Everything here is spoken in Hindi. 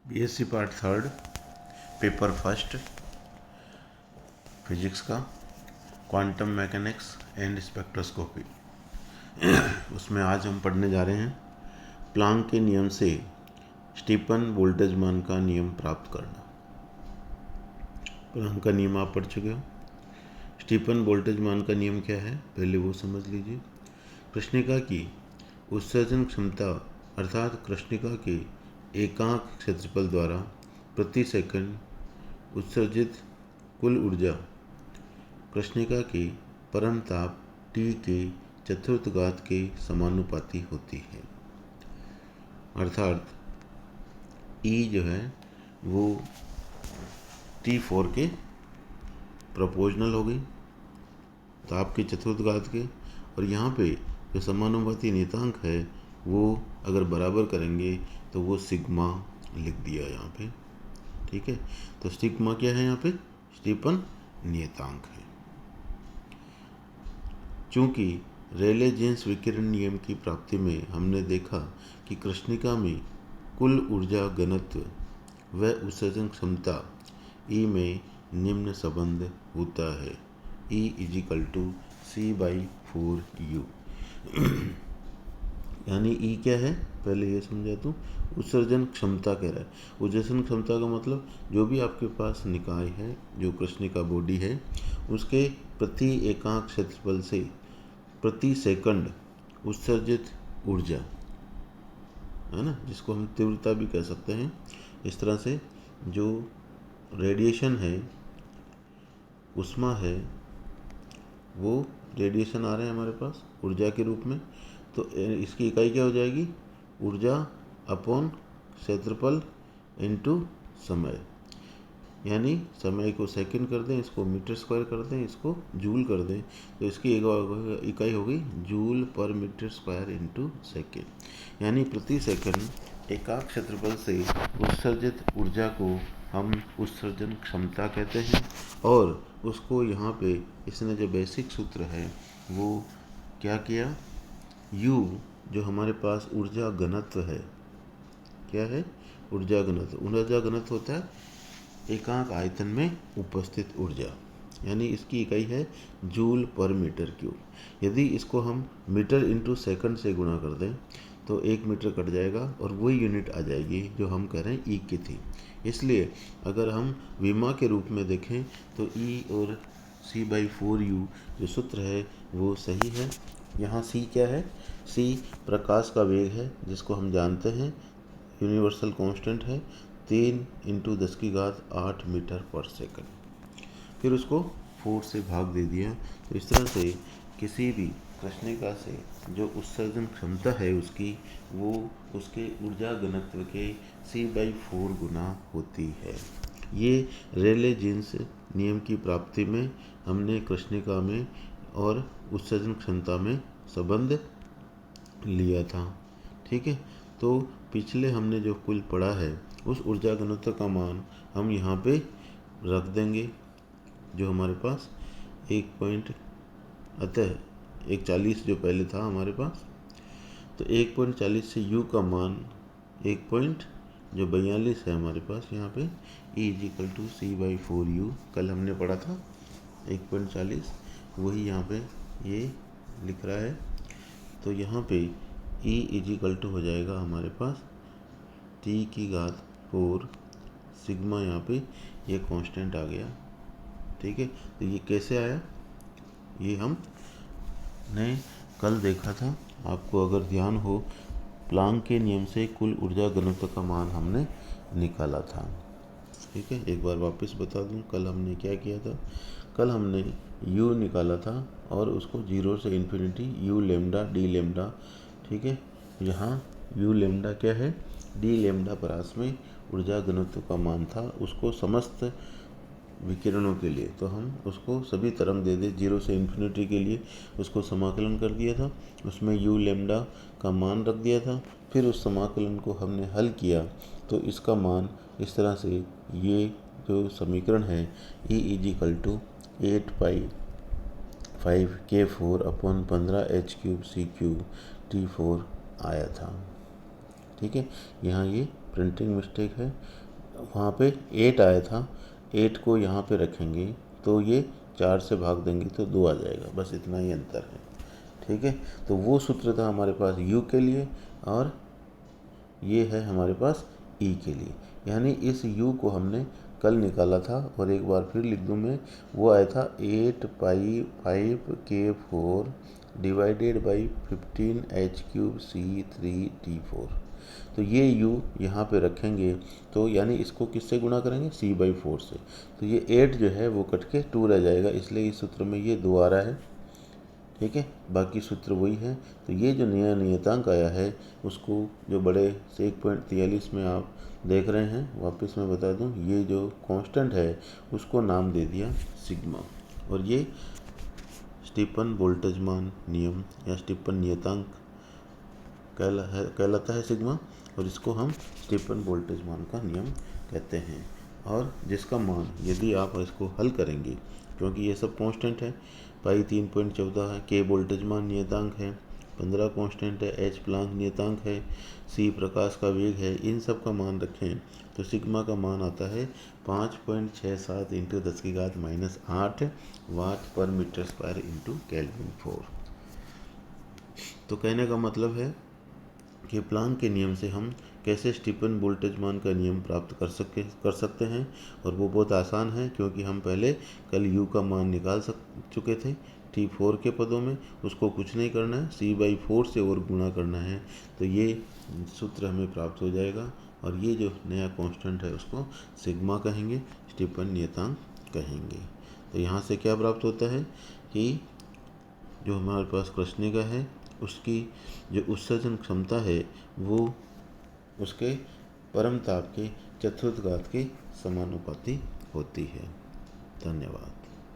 BSc part third paper first physics का क्वांटम मैकेनिक्स एंड स्पेक्ट्रोस्कोपी। उसमें आज हम पढ़ने जा रहे हैं प्लांक के नियम से स्टीफन बोल्ट्जमान का नियम प्राप्त करना। प्लांक का नियम आप पढ़ चुके हो। स्टीफन बोल्ट्जमान का नियम क्या है पहले वो समझ लीजिए। कृष्णिका की उत्सर्जन क्षमता अर्थात कृष्णिका के एकांक क्षेत्रफल द्वारा प्रति सेकंड उत्सर्जित कुल ऊर्जा कृष्णिका के परम ताप T के चतुर्थ घात के समानुपाती होती है। अर्थात E जो है वो T4 के प्रोपोर्शनल हो गई ताप के चतुर्थ घात के, और यहाँ पे जो समानुपाती नियतांक है वो अगर बराबर करेंगे तो वो सिग्मा लिख दिया यहाँ पे। ठीक है, तो सिग्मा क्या है यहाँ पे? स्टीफन नियतांक है। चूंकि रेले जीन्स विकिरण नियम की प्राप्ति में हमने देखा कि कृष्णिका में कुल ऊर्जा घनत्व व उत्सर्जन क्षमता E में निम्न संबंध होता है, E = C/4U। यानी E क्या है पहले ये समझा दूँ। उत्सर्जन क्षमता कह रहा है। उत्सर्जन क्षमता का मतलब जो भी आपके पास निकाय है, जो कृष्णिका बॉडी है, उसके प्रति एकांक क्षेत्रफल से प्रति सेकंड उत्सर्जित ऊर्जा है ना, जिसको हम तीव्रता भी कह सकते हैं। इस तरह से जो रेडिएशन है, उष्मा है, वो रेडिएशन आ रहे हैं हमारे पास ऊर्जा के रूप में, तो इसकी इकाई क्या हो जाएगी? ऊर्जा अपॉन क्षेत्रफल इनटू समय। यानी समय को सेकंड कर दें, इसको मीटर स्क्वायर कर दें, इसको जूल कर दें, तो इसकी इकाई होगी जूल पर मीटर स्क्वायर इनटू सेकेंड। यानी प्रति सेकंड एकांक क्षेत्रफल से उत्सर्जित ऊर्जा को हम उत्सर्जन क्षमता कहते हैं। और उसको यहाँ पे इसने जो बेसिक सूत्र है वो क्या किया, U जो हमारे पास ऊर्जा घनत्व है, क्या है? ऊर्जा घनत्व। ऊर्जा घनत्व होता है एकांक आयतन में उपस्थित ऊर्जा, यानी इसकी इकाई है जूल पर मीटर क्यूब। यदि इसको हम मीटर इंटू सेकंड से गुणा कर दें तो 1 मीटर कट जाएगा और वही यूनिट आ जाएगी जो हम कह रहे हैं E की थी। इसलिए अगर हम विमा के रूप में देखें तो E और C/4U जो सूत्र है वो सही है। यहाँ C क्या है? C प्रकाश का वेग है, जिसको हम जानते हैं यूनिवर्सल कांस्टेंट है 3 × 10⁸ मीटर पर सेकंड। फिर उसको 4 से भाग दे दिया। तो इस तरह से किसी भी कृष्णिका से जो उत्सर्जन क्षमता है उसकी, वो उसके ऊर्जा घनत्व के C/4 गुना होती है। ये रेले जीन्स नियम की प्राप्ति में हमने कृष्णिका में और उत्सर्जन क्षमता में संबंध लिया था। ठीक है, तो पिछले हमने जो कुल पढ़ा है उस ऊर्जा घनत्व का मान हम यहाँ पे रख देंगे, जो हमारे पास 1.40 जो पहले था हमारे पास, तो 1.40 से U का मान 1.42 है हमारे पास यहाँ पे। E = C/4U कल हमने पढ़ा था 1.40, वही यहाँ पे ये लिख रहा है। तो यहाँ पे E = हो जाएगा हमारे पास T⁴ सिग्मा, यहाँ पे ये कांस्टेंट आ गया। ठीक है, तो ये कैसे आया ये हमने कल देखा था। आपको अगर ध्यान हो, प्लांक के नियम से कुल ऊर्जा घनत्व का मान हमने निकाला था। ठीक है, एक बार वापस बता दूं कल हमने क्या किया था। कल हमने U निकाला था और उसको 0 से infinity U lambda D lambda. ठीक है, यहाँ U लैम्डा क्या है? D लैम्डा परास में ऊर्जा घनत्व का मान था, उसको समस्त विकिरणों के लिए, तो हम उसको सभी तरंग दे दे 0 से इन्फिनिटी के लिए उसको समाकलन कर दिया था, उसमें U लैम्डा का मान रख दिया था। फिर उस समाकलन को हमने हल किया तो इसका मान इस तरह से, ये जो समीकरण है E = 8π5K4/15h³ C³ T4 आया था। ठीक है, यहाँ ये प्रिंटिंग मिस्टेक है, वहाँ पे 8 आया था, 8 को यहाँ पे रखेंगे तो ये 4 से भाग देंगे तो 2 आ जाएगा, बस इतना ही अंतर है। ठीक है, तो वो सूत्र था हमारे पास u के लिए और ये है हमारे पास e के लिए, यानी इस u को हमने कल निकाला था और एक बार फिर लिख दूँ मैं, वो आया था 8π5k4 डिवाइडेड बाई 15h3c3d4। तो ये u यहाँ पे रखेंगे तो यानी इसको किससे गुणा करेंगे, c/4 से, तो ये 8 जो है वो कट के 2 रह जाएगा, इसलिए इस सूत्र में ये 2 आ रहा है। ठीक है, बाकी सूत्र वही है। तो ये जो नया नियतांक आया है उसको जो बड़े से 1.43 में आप देख रहे हैं, वापस मैं बता दूं, ये जो कांस्टेंट है उसको नाम दे दिया सिग्मा, और ये स्टीफन बोल्ट्जमान नियम या स्टीफन नियतांक कहलाता है सिग्मा, और इसको हम स्टीफन बोल्ट्जमान का नियम कहते हैं। और जिसका मान यदि आप इसको हल करेंगे, क्योंकि ये सब कांस्टेंट है, पाई 3.14 है, के बोल्ट्जमान नियतांक है, 15 कांस्टेंट है, एच प्लांक नियतांक है, सी प्रकाश का वेग है, इन सब का मान रखें तो सिग्मा का मान आता है 5.67 × 10⁻⁸ वाट पर मीटर स्क्वायर इंटू केल्विन 4। तो कहने का मतलब है कि प्लांक के नियम से हम कैसे स्टीफन बोल्ट्जमान का नियम प्राप्त कर सकते हैं, और वो बहुत आसान है, क्योंकि हम पहले कल u का मान निकाल चुके थे t4 के पदों में, उसको कुछ नहीं करना है, c/4 से और गुणा करना है, तो ये सूत्र हमें प्राप्त हो जाएगा। और ये जो नया कांस्टेंट है उसको सिग्मा कहेंगे, स्टीफन नियतांक कहेंगे। तो यहाँ से क्या प्राप्त होता है कि जो हमारे पास कृष्णिका है उसकी जो उत्सर्जन क्षमता है वो उसके परम ताप के चतुर्थ घात के समानुपाती होती है। धन्यवाद।